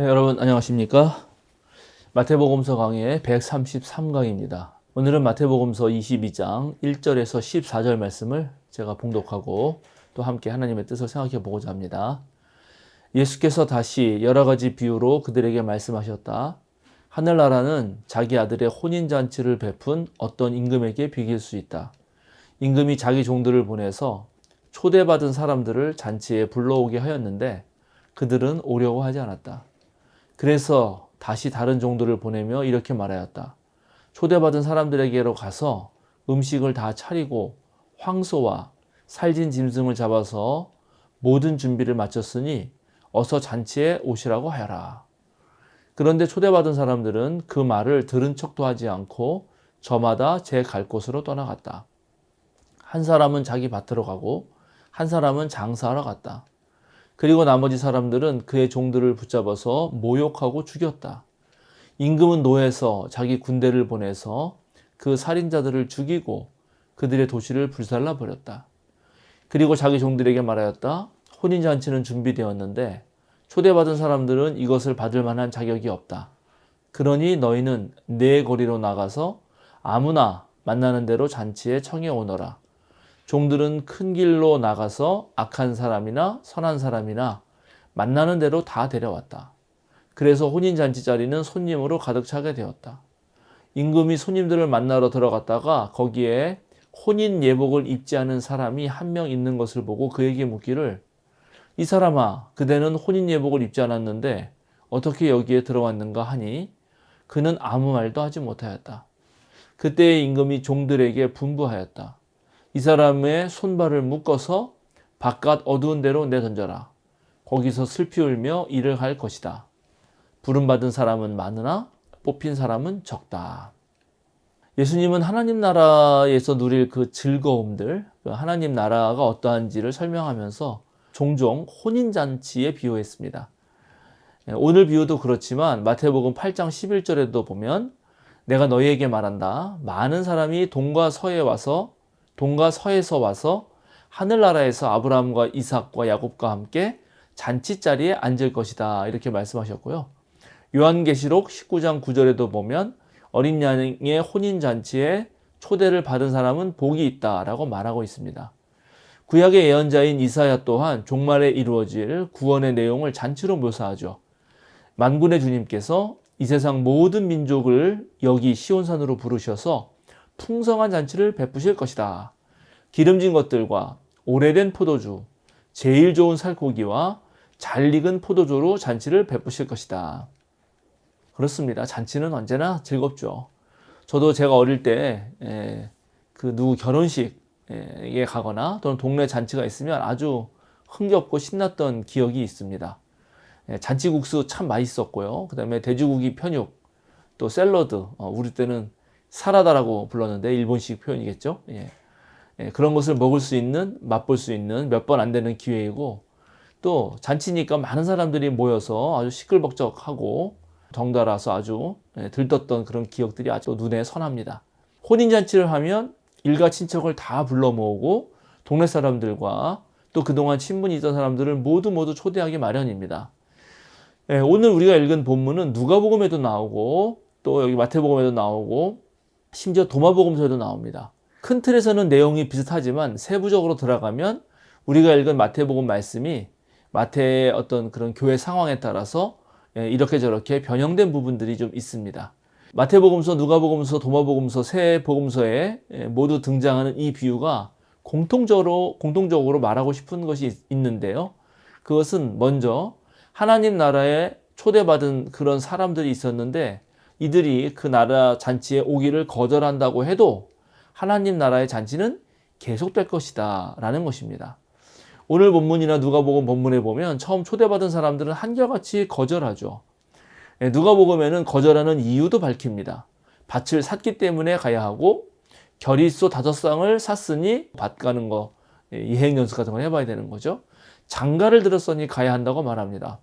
네, 여러분 안녕하십니까? 마태복음서 강의 133강입니다. 오늘은 마태복음서 22장 1절에서 14절 말씀을 제가 봉독하고 또 함께 하나님의 뜻을 생각해 보고자 합니다. 예수께서 다시 여러 가지 비유로 그들에게 말씀하셨다. 하늘나라는 자기 아들의 혼인잔치를 베푼 어떤 임금에게 비길 수 있다. 임금이 자기 종들을 보내서 초대받은 사람들을 잔치에 불러오게 하였는데 그들은 오려고 하지 않았다. 그래서 다시 다른 종들을 보내며 이렇게 말하였다. 초대받은 사람들에게로 가서 음식을 다 차리고 황소와 살진 짐승을 잡아서 모든 준비를 마쳤으니 어서 잔치에 오시라고 하여라. 그런데 초대받은 사람들은 그 말을 들은 척도 하지 않고 저마다 제 갈 곳으로 떠나갔다. 한 사람은 자기 밭으로 가고 한 사람은 장사하러 갔다. 그리고 나머지 사람들은 그의 종들을 붙잡아서 모욕하고 죽였다. 임금은 노해서 자기 군대를 보내서 그 살인자들을 죽이고 그들의 도시를 불살라 버렸다. 그리고 자기 종들에게 말하였다. 혼인잔치는 준비되었는데 초대받은 사람들은 이것을 받을 만한 자격이 없다. 그러니 너희는 내 거리로 나가서 아무나 만나는 대로 잔치에 청해 오너라. 종들은 큰 길로 나가서 악한 사람이나 선한 사람이나 만나는 대로 다 데려왔다. 그래서 혼인잔치 자리는 손님으로 가득 차게 되었다. 임금이 손님들을 만나러 들어갔다가 거기에 혼인 예복을 입지 않은 사람이 한 명 있는 것을 보고 그에게 묻기를 이 사람아, 그대는 혼인 예복을 입지 않았는데 어떻게 여기에 들어왔는가 하니 그는 아무 말도 하지 못하였다. 그때 임금이 종들에게 분부하였다. 이 사람의 손발을 묶어서 바깥 어두운 데로 내던져라. 거기서 슬피 울며 일을 할 것이다. 부름받은 사람은 많으나 뽑힌 사람은 적다. 예수님은 하나님 나라에서 누릴 그 즐거움들, 하나님 나라가 어떠한지를 설명하면서 종종 혼인잔치에 비유했습니다. 오늘 비유도 그렇지만 마태복음 8장 11절에도 보면 내가 너희에게 말한다. 많은 사람이 동과 서에서 와서 하늘나라에서 아브라함과 이삭과 야곱과 함께 잔치자리에 앉을 것이다. 이렇게 말씀하셨고요. 요한계시록 19장 9절에도 보면 어린 양의 혼인잔치에 초대를 받은 사람은 복이 있다라고 말하고 있습니다. 구약의 예언자인 이사야 또한 종말에 이루어질 구원의 내용을 잔치로 묘사하죠. 만군의 주님께서 이 세상 모든 민족을 여기 시온산으로 부르셔서 풍성한 잔치를 베푸실 것이다. 기름진 것들과 오래된 포도주, 제일 좋은 살코기와 잘 익은 포도주로 잔치를 베푸실 것이다. 그렇습니다. 잔치는 언제나 즐겁죠. 저도 제가 어릴 때 누구 결혼식에 가거나 또는 동네 잔치가 있으면 아주 흥겹고 신났던 기억이 있습니다. 잔치국수 참 맛있었고요. 그 다음에 돼지고기 편육, 또 샐러드, 우리 때는 사라다라고 불렀는데 일본식 표현이겠죠. 그런 것을 먹을 수 있는, 맛볼 수 있는 몇 번 안 되는 기회이고 또 잔치니까 많은 사람들이 모여서 아주 시끌벅적하고 덩달아서 아주 들떴던 그런 기억들이 아주 눈에 선합니다. 혼인잔치를 하면 일가 친척을 다 불러 모으고 동네 사람들과 또 그동안 친분이 있던 사람들을 모두 초대하기 마련입니다. 오늘 우리가 읽은 본문은 누가복음에도 나오고 또 여기 마태복음에도 나오고 심지어 도마복음서에도 나옵니다. 큰 틀에서는 내용이 비슷하지만 세부적으로 들어가면 우리가 읽은 마태복음 말씀이 마태의 어떤 그런 교회 상황에 따라서 이렇게 저렇게 변형된 부분들이 좀 있습니다. 마태복음서, 누가복음서, 도마복음서 세 복음서에 모두 등장하는 이 비유가 공통적으로 말하고 싶은 것이 있는데요. 그것은 먼저 하나님 나라에 초대받은 그런 사람들이 있었는데 이들이 그 나라 잔치에 오기를 거절한다고 해도 하나님 나라의 잔치는 계속될 것이다 라는 것입니다. 오늘 본문이나 누가복음 본문에 보면 처음 초대받은 사람들은 한결같이 거절하죠. 누가복음에는 거절하는 이유도 밝힙니다. 밭을 샀기 때문에 가야 하고 겨릿소 5쌍을 샀으니 밭 가는 거 이행연수 같은 걸 해봐야 되는 거죠. 장가를 들었으니 가야 한다고 말합니다.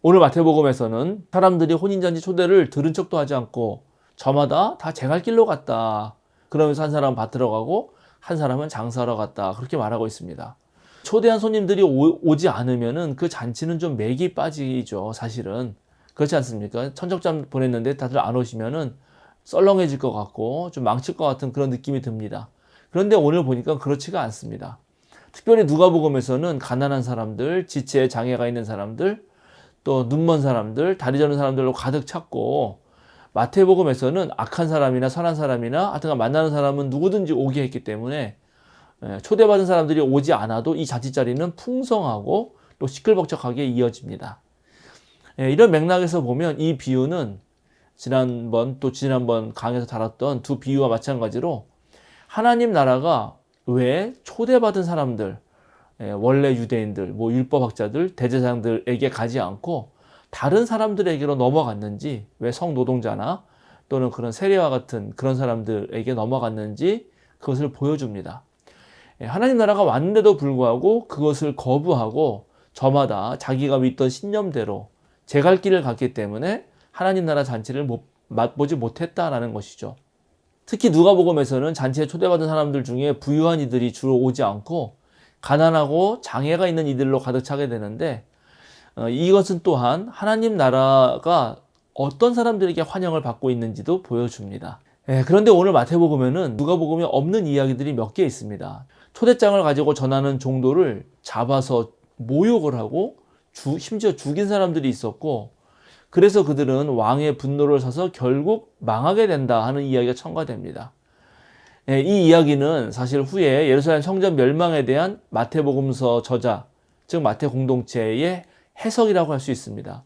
오늘 마태복음에서는 사람들이 혼인잔치 초대를 들은 척도 하지 않고 저마다 다 제 갈 길로 갔다. 그러면서 한 사람은 밭으로 가고 한 사람은 장사하러 갔다. 그렇게 말하고 있습니다. 초대한 손님들이 오지 않으면은 그 잔치는 좀 맥이 빠지죠, 사실은. 그렇지 않습니까? 청첩장 보냈는데 다들 안 오시면은 썰렁해질 것 같고 좀 망칠 것 같은 그런 느낌이 듭니다. 그런데 오늘 보니까 그렇지가 않습니다. 특별히 누가복음에서는 가난한 사람들, 지체에 장애가 있는 사람들, 또 눈먼 사람들, 다리 저는 사람들로 가득 찼고, 마태복음에서는 악한 사람이나 선한 사람이나 하여튼 만나는 사람은 누구든지 오게 했기 때문에 초대받은 사람들이 오지 않아도 이 잔치자리는 풍성하고 또 시끌벅적하게 이어집니다. 이런 맥락에서 보면 이 비유는 지난번 강에서 다뤘던 두 비유와 마찬가지로 하나님 나라가 왜 초대받은 사람들, 원래 유대인들, 뭐 율법학자들, 대제사장들에게 가지 않고 다른 사람들에게로 넘어갔는지, 왜 성노동자나 또는 그런 세리와 같은 그런 사람들에게 넘어갔는지 그것을 보여줍니다. 하나님 나라가 왔는데도 불구하고 그것을 거부하고 저마다 자기가 믿던 신념대로 제 갈 길을 갔기 때문에 하나님 나라 잔치를 맛보지 못했다라는 것이죠. 특히 누가복음에서는 잔치에 초대받은 사람들 중에 부유한 이들이 주로 오지 않고 가난하고 장애가 있는 이들로 가득 차게 되는데, 이것은 또한 하나님 나라가 어떤 사람들에게 환영을 받고 있는지도 보여줍니다. 그런데 오늘 마태복음에는 누가복음에 없는 이야기들이 몇 개 있습니다. 초대장을 가지고 전하는 종도를 잡아서 모욕을 하고 심지어 죽인 사람들이 있었고, 그래서 그들은 왕의 분노를 사서 결국 망하게 된다 하는 이야기가 첨가됩니다. 이 이야기는 사실 후에 예루살렘 성전 멸망에 대한 마태복음서 저자, 즉 마태 공동체의 해석이라고 할 수 있습니다.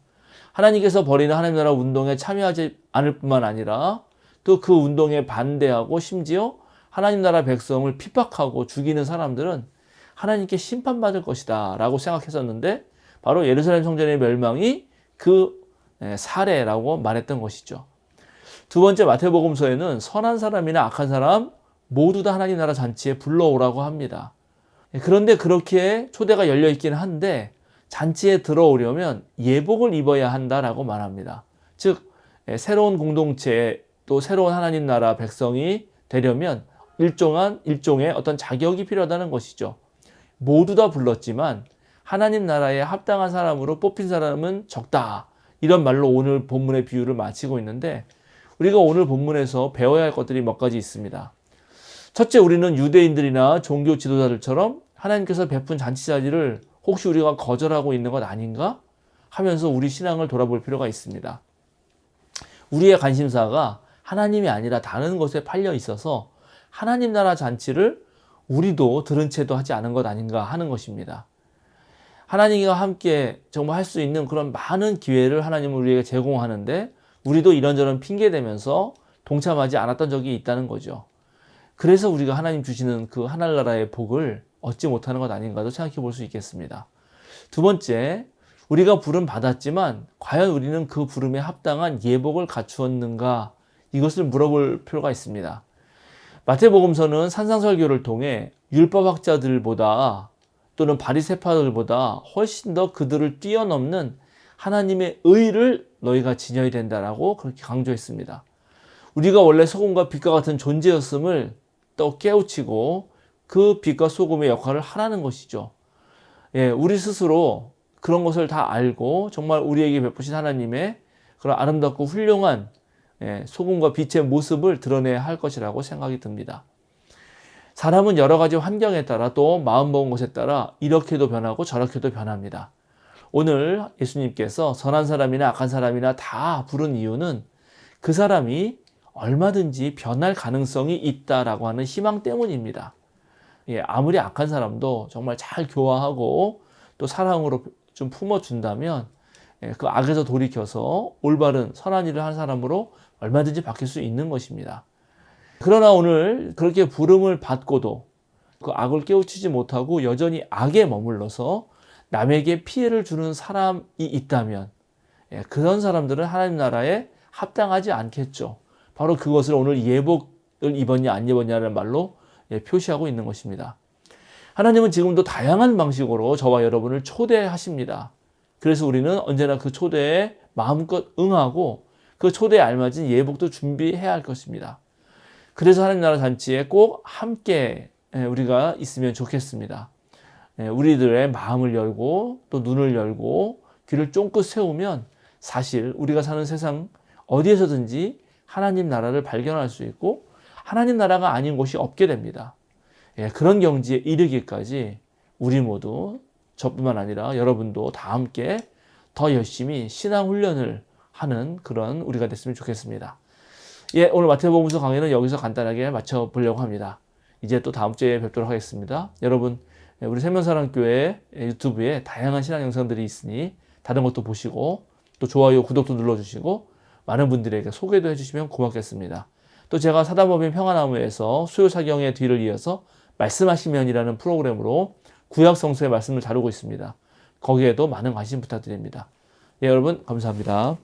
하나님께서 벌이는 하나님 나라 운동에 참여하지 않을 뿐만 아니라 또 그 운동에 반대하고 심지어 하나님 나라 백성을 핍박하고 죽이는 사람들은 하나님께 심판받을 것이다 라고 생각했었는데, 바로 예루살렘 성전의 멸망이 그 사례라고 말했던 것이죠. 두 번째, 마태복음서에는 선한 사람이나 악한 사람 모두 다 하나님 나라 잔치에 불러오라고 합니다. 그런데 그렇게 초대가 열려 있긴 한데 잔치에 들어오려면 예복을 입어야 한다라고 말합니다. 즉 새로운 공동체, 또 새로운 하나님 나라 백성이 되려면 일종의 어떤 자격이 필요하다는 것이죠. 모두 다 불렀지만 하나님 나라에 합당한 사람으로 뽑힌 사람은 적다, 이런 말로 오늘 본문의 비유를 마치고 있는데, 우리가 오늘 본문에서 배워야 할 것들이 몇 가지 있습니다. 첫째, 우리는 유대인들이나 종교 지도자들처럼 하나님께서 베푼 잔치자리를 혹시 우리가 거절하고 있는 것 아닌가 하면서 우리 신앙을 돌아볼 필요가 있습니다. 우리의 관심사가 하나님이 아니라 다른 것에 팔려 있어서 하나님 나라 잔치를 우리도 들은 채도 하지 않은 것 아닌가 하는 것입니다. 하나님과 함께 정말 할 수 있는 그런 많은 기회를 하나님은 우리에게 제공하는데 우리도 이런저런 핑계 대면서 동참하지 않았던 적이 있다는 거죠. 그래서 우리가 하나님 주시는 그 하늘나라의 복을 얻지 못하는 것 아닌가도 생각해 볼 수 있겠습니다. 두 번째, 우리가 부름 받았지만 과연 우리는 그 부름에 합당한 예복을 갖추었는가, 이것을 물어볼 필요가 있습니다. 마태복음서는 산상설교를 통해 율법학자들보다 또는 바리새파들보다 훨씬 더 그들을 뛰어넘는 하나님의 의를 너희가 지녀야 된다라고 그렇게 강조했습니다. 우리가 원래 소금과 빛과 같은 존재였음을 또 깨우치고 그 빛과 소금의 역할을 하라는 것이죠. 우리 스스로 그런 것을 다 알고 정말 우리에게 베푸신 하나님의 그런 아름답고 훌륭한 소금과 빛의 모습을 드러내야 할 것이라고 생각이 듭니다. 사람은 여러 가지 환경에 따라 또 마음먹은 것에 따라 이렇게도 변하고 저렇게도 변합니다. 오늘 예수님께서 선한 사람이나 악한 사람이나 다 부른 이유는 그 사람이 얼마든지 변할 가능성이 있다라고 하는 희망 때문입니다. 아무리 악한 사람도 정말 잘 교화하고 또 사랑으로 좀 품어준다면 그 악에서 돌이켜서 올바른 선한 일을 한 사람으로 얼마든지 바뀔 수 있는 것입니다. 그러나 오늘 그렇게 부름을 받고도 그 악을 깨우치지 못하고 여전히 악에 머물러서 남에게 피해를 주는 사람이 있다면 그런 사람들은 하나님 나라에 합당하지 않겠죠. 바로 그것을 오늘 예복을 입었냐 안 입었냐는 말로 표시하고 있는 것입니다. 하나님은 지금도 다양한 방식으로 저와 여러분을 초대하십니다. 그래서 우리는 언제나 그 초대에 마음껏 응하고 그 초대에 알맞은 예복도 준비해야 할 것입니다. 그래서 하나님 나라 잔치에 꼭 함께 우리가 있으면 좋겠습니다. 우리들의 마음을 열고 또 눈을 열고 귀를 쫑긋 세우면 사실 우리가 사는 세상 어디에서든지 하나님 나라를 발견할 수 있고 하나님 나라가 아닌 곳이 없게 됩니다. 예, 그런 경지에 이르기까지 우리 모두 저뿐만 아니라 여러분도 다 함께 더 열심히 신앙 훈련을 하는 그런 우리가 됐으면 좋겠습니다. 예, 오늘 마태복음서 강의는 여기서 간단하게 마쳐보려고 합니다. 이제 또 다음 주에 뵙도록 하겠습니다. 여러분, 우리 생명사랑교회 유튜브에 다양한 신앙 영상들이 있으니 다른 것도 보시고 또 좋아요, 구독도 눌러주시고 많은 분들에게 소개도 해주시면 고맙겠습니다. 또 제가 사단법인 평화나무에서 수요사경의 뒤를 이어서 말씀하시면이라는 프로그램으로 구약 성서의 말씀을 다루고 있습니다. 거기에도 많은 관심 부탁드립니다. 예, 여러분 감사합니다.